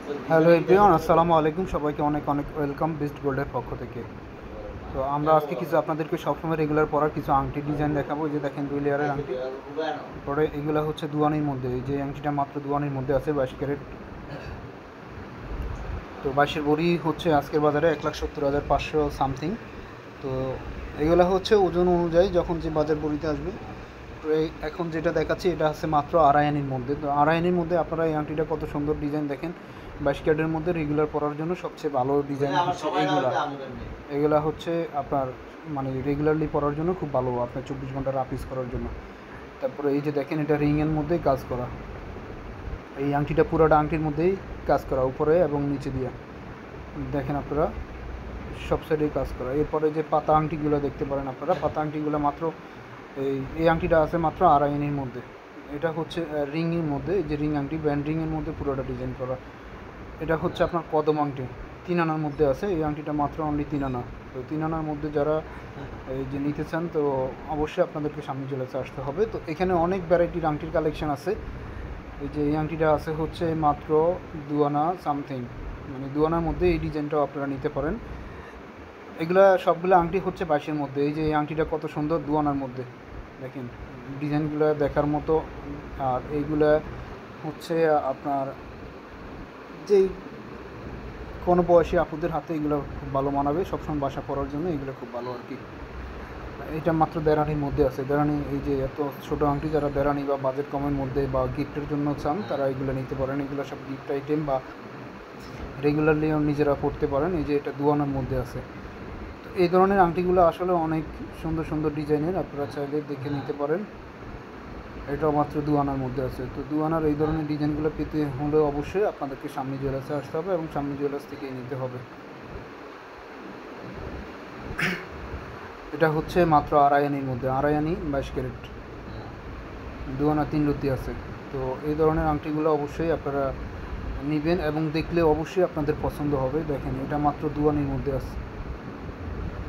Hello everyone, আসসালামু আলাইকুম। সবাইকে অনেক অনেক ওয়েলকাম বেস্ট গোল্ডের পক্ষ থেকে। তো আমরা আজকে কিছু আপনাদেরকে সবসময় রেগুলার পরার কিছু আংটি ডিজাইন দেখাবো। এই যে দেখেন 2 লেয়ারের আংটি। পরে এগুলো হচ্ছে দুয়ানির মধ্যে। এই যে আংটিটা মাত্র দুয়ানির মধ্যে আছে 22 ক্যারেট। তো 22-এর বড়ি হচ্ছে আজকের বাজারে 1,70,500 সামথিং। তো এগুলো হচ্ছে ওজন অনুযায়ী যখন যে বাজার বড়িতে আসবে। তো এখন যেটা দেখাচ্ছি এটা হচ্ছে মাত্র আড়াই আনির মধ্যে। তো আড়াই আনির মধ্যে আপনারা এই আংটিটা কত সুন্দর ডিজাইন দেখেন। 22 ক্যারেটের মধ্যে রেগুলার পরার জন্য সবচেয়ে ভালো ডিজাইন হচ্ছে এগুলা হচ্ছে আপনার মানে রেগুলারলি পরার জন্য খুব ভালো, আপনার 24 ঘন্টা রাফ ইউজ করার জন্য। তারপরে এই যে দেখেন এটা রিংয়ের মধ্যেই কাজ করা। এই আংটিটা পুরোটা আংটির মধ্যেই কাজ করা, উপরে এবং নিচে দিয়ে দেখেন আপনারা সব সাইডেই কাজ করা। এরপরে যে পাতা আংটিগুলো দেখতে পারেন আপনারা, পাতা আংটিগুলো মাত্র এই আংটিটা আছে মাত্র আড়াই আনির মধ্যে। এটা হচ্ছে রিংয়ের মধ্যে, এই যে রিং আংটি ব্যান্ড রিংয়ের মধ্যে পুরোটা ডিজাইন করা। এটা হচ্ছে আপনার কদম আংটি 3 আনার মধ্যে আছে। এই আংটিটা মাত্র অনলি 3 আনা। তো 3 আনার মধ্যে যারা এই যে নিতে চান তো অবশ্যই আপনাদেরকে সামনে জুয়েলার্সে আসতে হবে। তো এখানে অনেক ভ্যারাইটির আংটির কালেকশন আছে। এই যে এই আংটিটা আছে হচ্ছে মাত্র 2 আনা সামথিং, মানে 2 আনার মধ্যে এই ডিজাইনটাও আপনারা নিতে পারেন। এগুলা সবগুলো আংটি হচ্ছে 22-এর মধ্যে। এই যে এই আংটিটা কত সুন্দর 2 আনার মধ্যে দেখেন, ডিজাইনগুলো দেখার মতো। আর এইগুলা হচ্ছে আপনার যেই কোনো বয়সী আপুদের হাতে এগুলো খুব ভালো মানাবে, সবসময় বাসা পরার জন্য এগুলো খুব ভালো আর কি। এটা মাত্র দেড়ানির মধ্যে আছে। দেড়ানি এই যে এত ছোটো আংটি যারা দেড়ানি বা বাজেট কমের মধ্যে বা গিফটের জন্য চান তারা এগুলো নিতে পারেন। এগুলো সব গিফট আইটেম বা রেগুলারলিও নিজেরা পড়তে পারেন। এই যে এটা 2 আনার মধ্যে আছে। তো এই ধরনের আংটিগুলো আসলে অনেক সুন্দর সুন্দর ডিজাইনের, আপনারা চাইলে দেখে নিতে পারেন। এটাও মাত্র 2 আনার মধ্যে আছে। তো 2 আনার এই ধরনের ডিজাইনগুলো পেতে হলে অবশ্যই আপনাদেরকে সামনে জুয়েলার্সে আসতে হবে এবং সামনে জুয়েলার্স থেকেই নিতে হবে। এটা হচ্ছে মাত্র আড়াই আনির মধ্যে, আড়াই আনি 22 ক্যারেট, 2 আনা 3 রুতি আছে। তো এই ধরনের আংটিগুলো অবশ্যই আপনারা নেবেন এবং দেখলে অবশ্যই আপনাদের পছন্দ হবে। দেখেন এটা মাত্র 2 আনির মধ্যে আছে।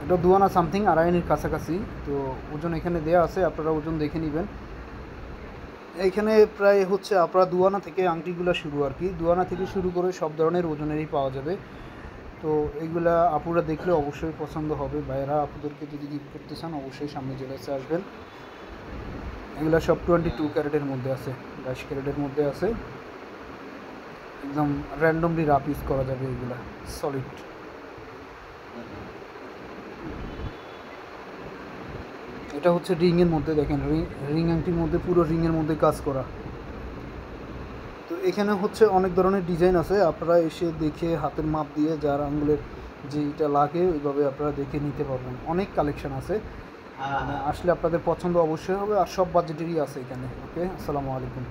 এটা 2 আনা সামথিং, আড়াই আনির কাছাকাছি। তো ওজন এখানে দেওয়া আছে, আপনারা ওজন দেখে নেবেন। এইখানে প্রায় হচ্ছে আপনারা 2 আনা থেকে আংটিগুলো শুরু আর কি, 2 আনা থেকে শুরু করে সব ধরনের ওজনেরই পাওয়া যাবে। তো এইগুলা আপুরা দেখলে অবশ্যই পছন্দ হবে। ভাইয়েরা আপুদেরকে যদি গিফট করতে চান অবশ্যই সামনে জুয়েলার্সে আসবেন। এগুলো সব 22 ক্যারেটের মধ্যে আছে, 22 ক্যারেটের মধ্যে আছে। একদম র্যান্ডমলি রাফ ইউজ করা যাবে এগুলা, সলিড। এটা হচ্ছে রিংয়ের মধ্যে দেখেন, রিং আংটির মধ্যে পুরো রিংয়ের মধ্যে কাজ করা। তো এখানে হচ্ছে অনেক ধরনের ডিজাইন আছে, আপনারা এসে দেখে হাতের মাপ দিয়ে যার আঙুলের যেটা লাগে ওইভাবে আপনারা দেখে নিতে পারবেন। অনেক কালেকশন আছে, আসলে আপনাদের পছন্দ অবশ্যই হবে। আর সব বাজেটেরই আছে এখানে। ওকে, আসসালামু আলাইকুম।